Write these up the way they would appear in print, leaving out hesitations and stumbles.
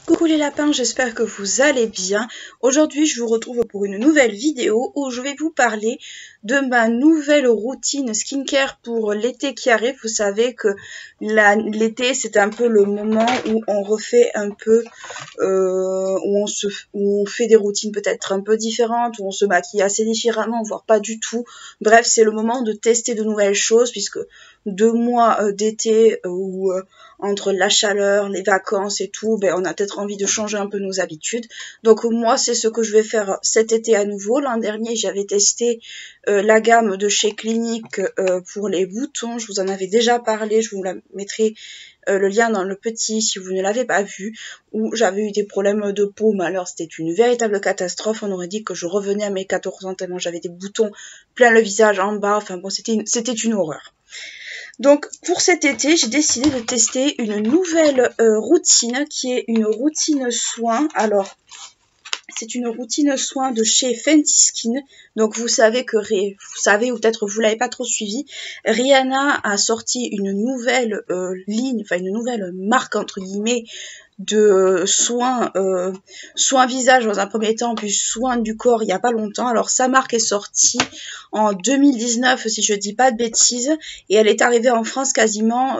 Coucou les lapins, j'espère que vous allez bien. Aujourd'hui, je vous retrouve pour une nouvelle vidéo où je vais vous parler de ma nouvelle routine skincare pour l'été qui arrive. Vous savez que l'été, c'est un peu le moment où on refait un peu, où on fait des routines peut-être un peu différentes, où on se maquille assez différemment, voire pas du tout. Bref, c'est le moment de tester de nouvelles choses puisque 2 mois d'été où entre la chaleur, les vacances et tout, ben, on a peut-être envie de changer un peu nos habitudes. Donc moi, c'est ce que je vais faire cet été à nouveau. L'an dernier, j'avais testé la gamme de chez Clinique pour les boutons. Je vous en avais déjà parlé, je vous la mettrai le lien dans le petit si vous ne l'avez pas vu, où j'avais eu des problèmes de peau, mais alors c'était une véritable catastrophe. On aurait dit que je revenais à mes 14 ans tellement j'avais des boutons plein le visage en bas. Enfin bon, c'était une horreur. Donc pour cet été, j'ai décidé de tester une nouvelle routine qui est une routine soin. Alors, c'est une routine soin de chez Fenty Skin. Donc vous savez ou peut-être vous l'avez pas trop suivi, Rihanna a sorti une nouvelle ligne, enfin une nouvelle marque entre guillemets de soins visage dans un premier temps, puis soins du corps il n'y a pas longtemps. Alors sa marque est sortie en 2019 si je dis pas de bêtises, et elle est arrivée en France quasiment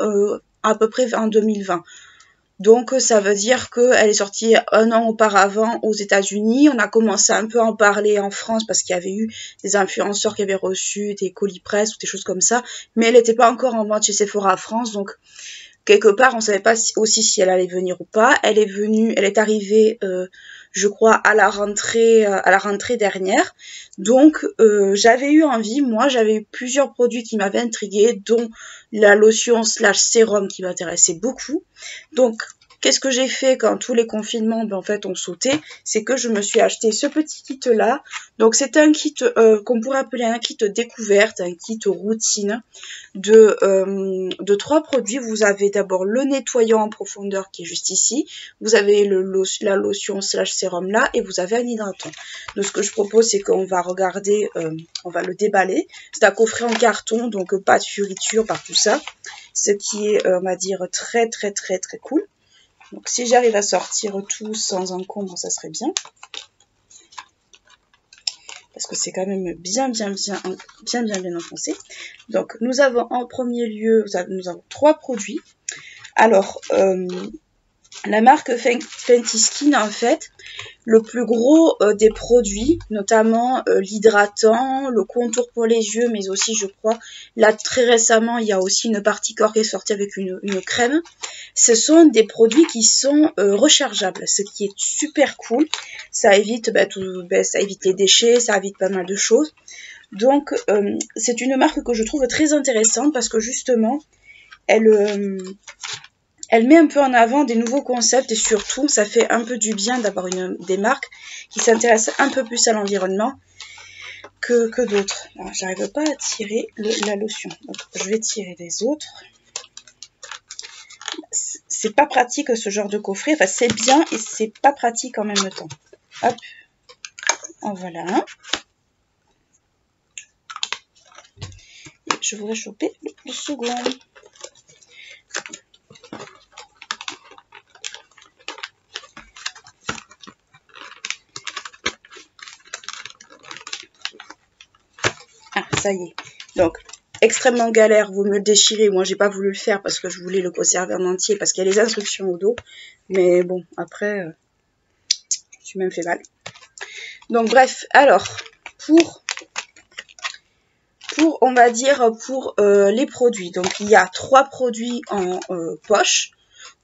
à peu près en 2020. Donc ça veut dire qu'elle est sortie 1 an auparavant aux États-Unis. On a commencé un peu à en parler en France parce qu'il y avait eu des influenceurs qui avaient reçu des colis presse ou des choses comme ça, mais elle n'était pas encore en vente chez Sephora France, donc quelque part, on ne savait pas aussi si elle allait venir ou pas. Elle est arrivée, je crois, à la rentrée dernière. Donc, j'avais eu envie, moi, j'avais eu plusieurs produits qui m'avaient intriguée, dont la lotion / sérum qui m'intéressait beaucoup. Donc, qu'est-ce que j'ai fait quand tous les confinements, en fait, ont sauté? C'est que je me suis acheté ce petit kit-là. Donc, c'est un kit qu'on pourrait appeler un kit découverte, un kit routine de 3 produits. Vous avez d'abord le nettoyant en profondeur qui est juste ici. Vous avez la lotion / sérum là et vous avez un hydratant. Donc, ce que je propose, c'est qu'on va regarder, on va le déballer. C'est un coffret en carton, donc pas de fioritures par tout ça. Ce qui est, on va dire, très cool. Donc si j'arrive à sortir tout sans encombre, ça serait bien. Parce que c'est quand même bien enfoncé. Donc nous avons en premier lieu, nous avons 3 produits. Alors, la marque Fenty Skin, en fait, le plus gros des produits, notamment l'hydratant, le contour pour les yeux, mais aussi, je crois, là, très récemment, il y a aussi une partie corps qui est sortie avec une crème. Ce sont des produits qui sont rechargeables, ce qui est super cool. Ça évite, ça évite les déchets, ça évite pas mal de choses. Donc, c'est une marque que je trouve très intéressante parce que, justement, elle met un peu en avant des nouveaux concepts et surtout, ça fait un peu du bien d'avoir des marques qui s'intéressent un peu plus à l'environnement que d'autres. Alors, j'arrive pas à tirer la lotion, donc je vais tirer les autres. C'est pas pratique ce genre de coffret, enfin c'est bien et c'est pas pratique en même temps. Hop, en voilà un. Et je voudrais choper le second. Ah, ça y est. Donc, extrêmement galère, vaut mieux le déchirer. Moi, j'ai pas voulu le faire parce que je voulais le conserver en entier parce qu'il y a les instructions au dos. Mais bon, après, je me suis même fait mal. Donc, bref, alors, on va dire, pour les produits. Donc, il y a 3 produits en poche.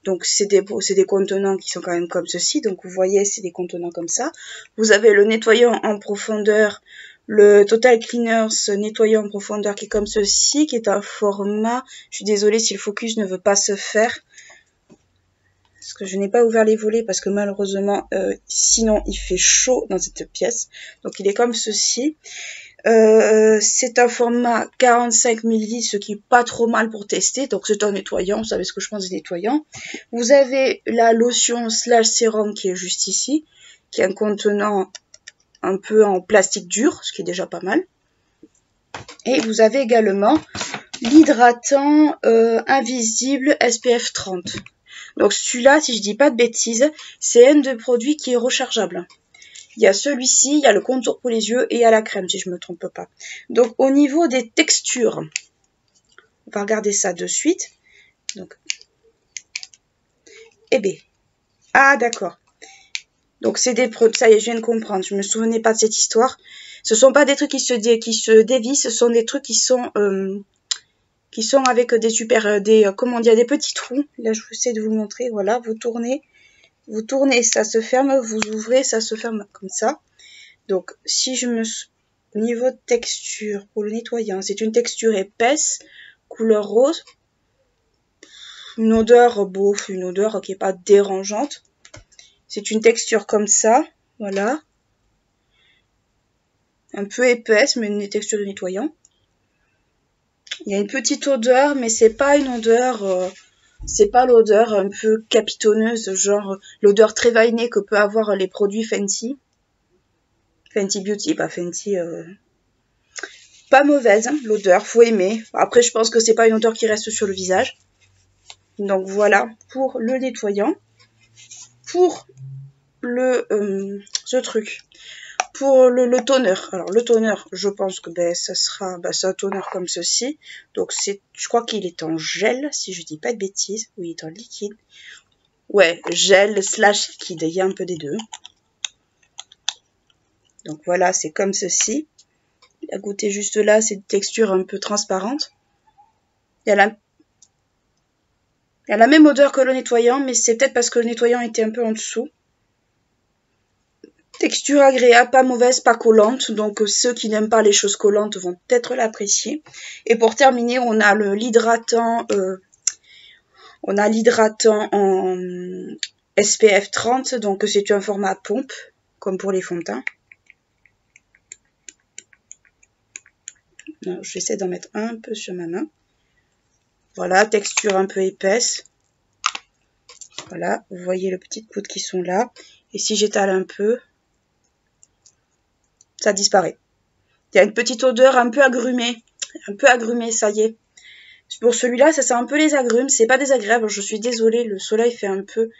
Donc, c'est des contenants qui sont quand même comme ceci. Donc, vous voyez, c'est des contenants comme ça. Vous avez le nettoyant en profondeur, le Total Cleaners nettoyant en profondeur qui est comme ceci, qui est un format, je suis désolée si le focus ne veut pas se faire, parce que je n'ai pas ouvert les volets, parce que malheureusement, sinon il fait chaud dans cette pièce. Donc il est comme ceci. C'est un format 45 ml, ce qui est pas trop mal pour tester. Donc c'est un nettoyant, vous savez ce que je pense des nettoyants. Vous avez la lotion / sérum qui est juste ici, qui est un contenant un peu en plastique dur, ce qui est déjà pas mal. Et vous avez également l'hydratant invisible SPF 30. Donc celui-là, si je dis pas de bêtises, c'est un des produits qui est rechargeable. Il y a celui-ci, il y a le contour pour les yeux et il y a la crème, si je me trompe pas. Donc au niveau des textures, on va regarder ça de suite. Donc, eh bien, ah d'accord. Donc c'est des produits, ça y est, je viens de comprendre, je me souvenais pas de cette histoire. Ce sont pas des trucs qui se dévissent, ce sont des trucs qui sont avec des comment dire, des petits trous. Là, je vais essayer de vous montrer. Voilà, vous tournez, ça se ferme, vous ouvrez, ça se ferme comme ça. Donc, si je me... Niveau de texture, pour le nettoyant, c'est une texture épaisse, couleur rose. Une odeur, bof, une odeur qui est pas dérangeante. C'est une texture comme ça, voilà. Un peu épaisse, mais une texture de nettoyant. Il y a une petite odeur, mais c'est pas une odeur... c'est pas l'odeur un peu capitonneuse, genre l'odeur très vainée que peut avoir les produits Fenty. Fenty Beauty, pas Fenty... Pas mauvaise, hein, l'odeur, faut aimer. Après, je pense que c'est pas une odeur qui reste sur le visage. Donc voilà, pour le nettoyant. Pour le... ce truc. Pour le toner. Alors, le toner, je pense que ça sera c'est un toner comme ceci. Donc, je crois qu'il est en gel, si je dis pas de bêtises. Oui, il est en liquide. Ouais, gel / liquide. Il y a un peu des deux. Donc, voilà, c'est comme ceci. À goûter juste là, c'est une texture un peu transparente. Il y a la même odeur que le nettoyant, mais c'est peut-être parce que le nettoyant était un peu en dessous. Texture agréable, pas mauvaise, pas collante. Donc ceux qui n'aiment pas les choses collantes vont peut-être l'apprécier. Et pour terminer, on a l'hydratant en SPF 30. Donc c'est un format pompe, comme pour les fonds de teint. J'essaie d'en mettre un peu sur ma main. Voilà, texture un peu épaisse. Voilà, vous voyez les petites gouttes qui sont là. Et si j'étale un peu, ça disparaît. Il y a une petite odeur un peu agrumée, ça y est. Pour celui-là, ça sent un peu les agrumes, c'est pas désagréable, je suis désolée, le soleil fait un peu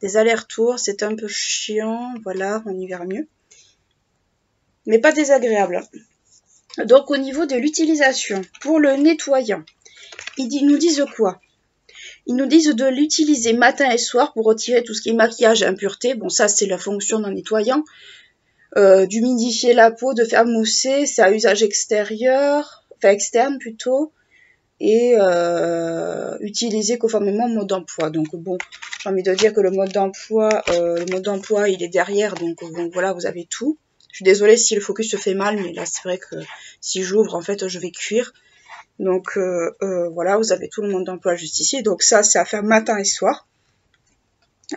des allers-retours, c'est un peu chiant, voilà, on y verra mieux. Mais pas désagréable. Donc au niveau de l'utilisation, pour le nettoyant, ils nous disent quoi? Ils nous disent de l'utiliser matin et soir pour retirer tout ce qui est maquillage et impureté. Bon, ça c'est la fonction d'un nettoyant. D'humidifier la peau, de faire mousser, c'est à usage extérieur, enfin externe plutôt, et utilisé conformément au mode d'emploi. Donc bon, j'ai envie de dire que le mode d'emploi, il est derrière, donc bon, voilà, vous avez tout. Je suis désolée si le focus se fait mal, mais là c'est vrai que si j'ouvre, en fait, je vais cuire. Donc voilà, vous avez tout le mode d'emploi juste ici. Donc ça, c'est à faire matin et soir.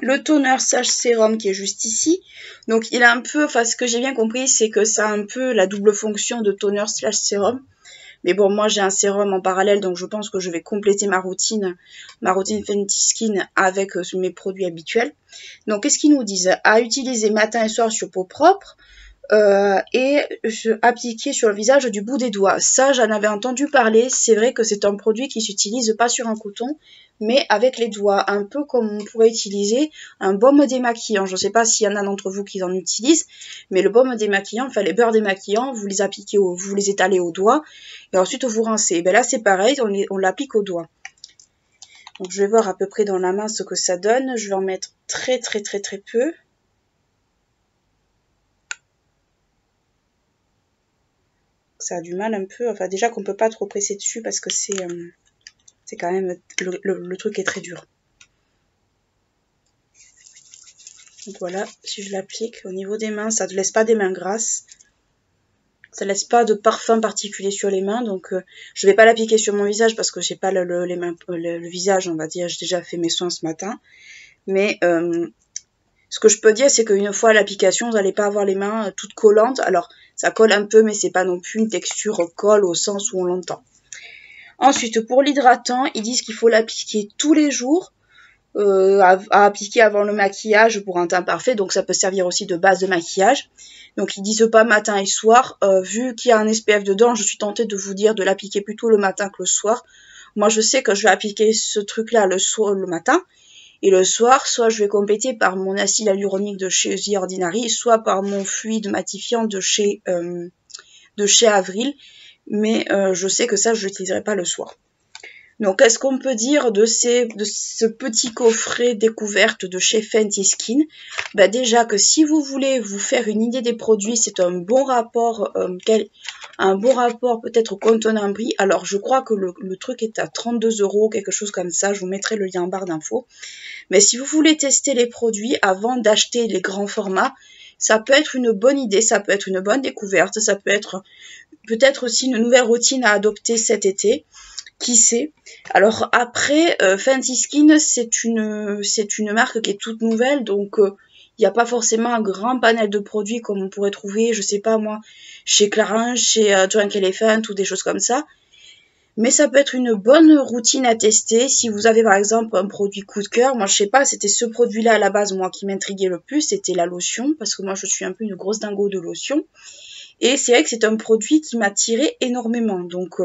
Le toner / sérum qui est juste ici. Donc il a un peu, enfin ce que j'ai bien compris, c'est que ça a un peu la double fonction de toner / sérum. Mais bon, moi j'ai un sérum en parallèle, donc je pense que je vais compléter ma routine Fenty Skin avec mes produits habituels. Donc qu'est-ce qu'ils nous disent? À utiliser matin et soir sur peau propre. Et appliquer sur le visage du bout des doigts. Ça, j'en avais entendu parler. C'est vrai que c'est un produit qui s'utilise pas sur un coton, mais avec les doigts, un peu comme on pourrait utiliser un baume démaquillant. Je ne sais pas s'il y en a d'entre vous qui en utilisent, mais le baume démaquillant, enfin les beurres démaquillants, vous les appliquez, vous les étalez au doigt, et ensuite vous rincez. Et ben là, c'est pareil, on l'applique au doigt. Donc je vais voir à peu près dans la main ce que ça donne. Je vais en mettre très peu. Ça a du mal un peu, enfin déjà qu'on peut pas trop presser dessus parce que c'est quand même, le truc est très dur. Donc voilà, si je l'applique au niveau des mains, ça ne laisse pas des mains grasses. Ça laisse pas de parfum particulier sur les mains, donc je vais pas l'appliquer sur mon visage parce que j'ai pas le visage, on va dire, j'ai déjà fait mes soins ce matin. Mais ce que je peux dire, c'est qu'une fois à l'application, vous n'allez pas avoir les mains toutes collantes. Alors, ça colle un peu, mais c'est pas non plus une texture colle au sens où on l'entend. Ensuite, pour l'hydratant, ils disent qu'il faut l'appliquer tous les jours, à appliquer avant le maquillage pour un teint parfait. Donc, ça peut servir aussi de base de maquillage. Donc, ils disent pas matin et soir. Vu qu'il y a un SPF dedans, je suis tentée de vous dire de l'appliquer plutôt le matin que le soir. Moi, je sais que je vais appliquer ce truc-là le matin. Et le soir, soit je vais compléter par mon acide hyaluronique de chez The Ordinary, soit par mon fluide matifiant de chez Avril. Mais je sais que ça, je l'utiliserai pas le soir. Donc, qu'est-ce qu'on peut dire de ce petit coffret découverte de chez Fenty Skin? Bah déjà que si vous voulez vous faire une idée des produits, c'est un bon rapport, peut-être contenant-prix. Alors, je crois que le truc est à 32 €, quelque chose comme ça. Je vous mettrai le lien en barre d'infos. Mais si vous voulez tester les produits avant d'acheter les grands formats, ça peut être une bonne idée, ça peut être une bonne découverte, ça peut être peut-être aussi une nouvelle routine à adopter cet été. Qui sait? Alors après, Fenty Skin, c'est une marque qui est toute nouvelle, donc il n'y a pas forcément un grand panel de produits comme on pourrait trouver, je sais pas moi, chez Clarins, chez Drunk Elephant ou des choses comme ça. Mais ça peut être une bonne routine à tester si vous avez par exemple un produit coup de cœur. Moi je sais pas, c'était ce produit-là à la base moi qui m'intriguait le plus, c'était la lotion, parce que moi je suis un peu une grosse dingo de lotion. Et c'est vrai que c'est un produit qui m'a tiré énormément, donc...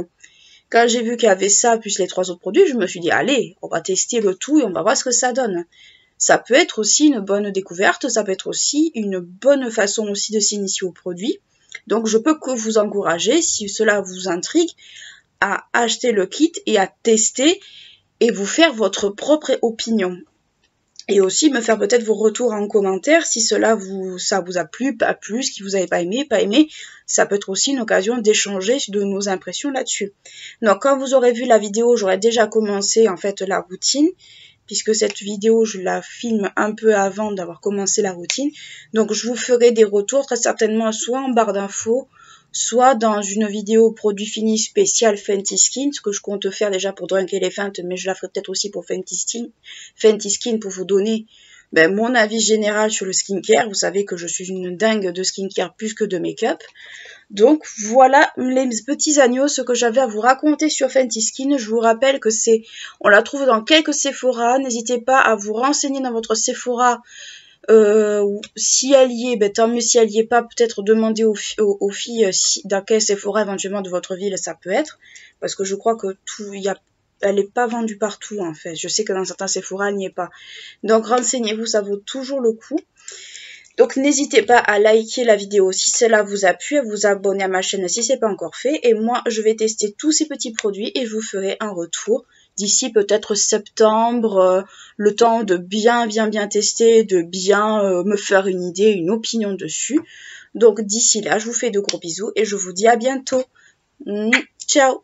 Quand j'ai vu qu'il y avait ça, plus les 3 autres produits, je me suis dit, allez, on va tester le tout et on va voir ce que ça donne. Ça peut être aussi une bonne découverte, ça peut être aussi une bonne façon aussi de s'initier au produit. Donc, je peux que vous encourager, si cela vous intrigue, à acheter le kit et à tester et vous faire votre propre opinion. Et aussi me faire peut-être vos retours en commentaire si ça vous a plu, pas plu, ce que vous avez pas aimé. Ça peut être aussi une occasion d'échanger de nos impressions là-dessus. Donc quand vous aurez vu la vidéo, j'aurai déjà commencé en fait la routine, puisque cette vidéo je la filme un peu avant d'avoir commencé la routine. Donc je vous ferai des retours très certainement soit en barre d'infos, soit dans une vidéo produit fini spécial Fenty Skin, ce que je compte faire déjà pour Drunk Elephant, mais je la ferai peut-être aussi pour Fenty Skin pour vous donner mon avis général sur le skincare. Vous savez que je suis une dingue de skincare plus que de make-up. Donc voilà les petits agneaux, ce que j'avais à vous raconter sur Fenty Skin. Je vous rappelle que on la trouve dans quelques Sephora. N'hésitez pas à vous renseigner dans votre Sephora. Si elle y est, tant mieux. Si elle y est pas, peut-être demander aux filles dans quel Sephora éventuellement de votre ville ça peut être, parce que je crois que elle est pas vendue partout en fait. Je sais que dans certains Sephora elle n'y est pas. Donc renseignez-vous, ça vaut toujours le coup. Donc n'hésitez pas à liker la vidéo si cela vous a plu, à vous abonner à ma chaîne si ce n'est pas encore fait. Et moi je vais tester tous ces petits produits et je vous ferai un retour d'ici peut-être septembre, le temps de bien tester, de bien me faire une idée, une opinion dessus. Donc d'ici là, je vous fais de gros bisous et je vous dis à bientôt. Ciao!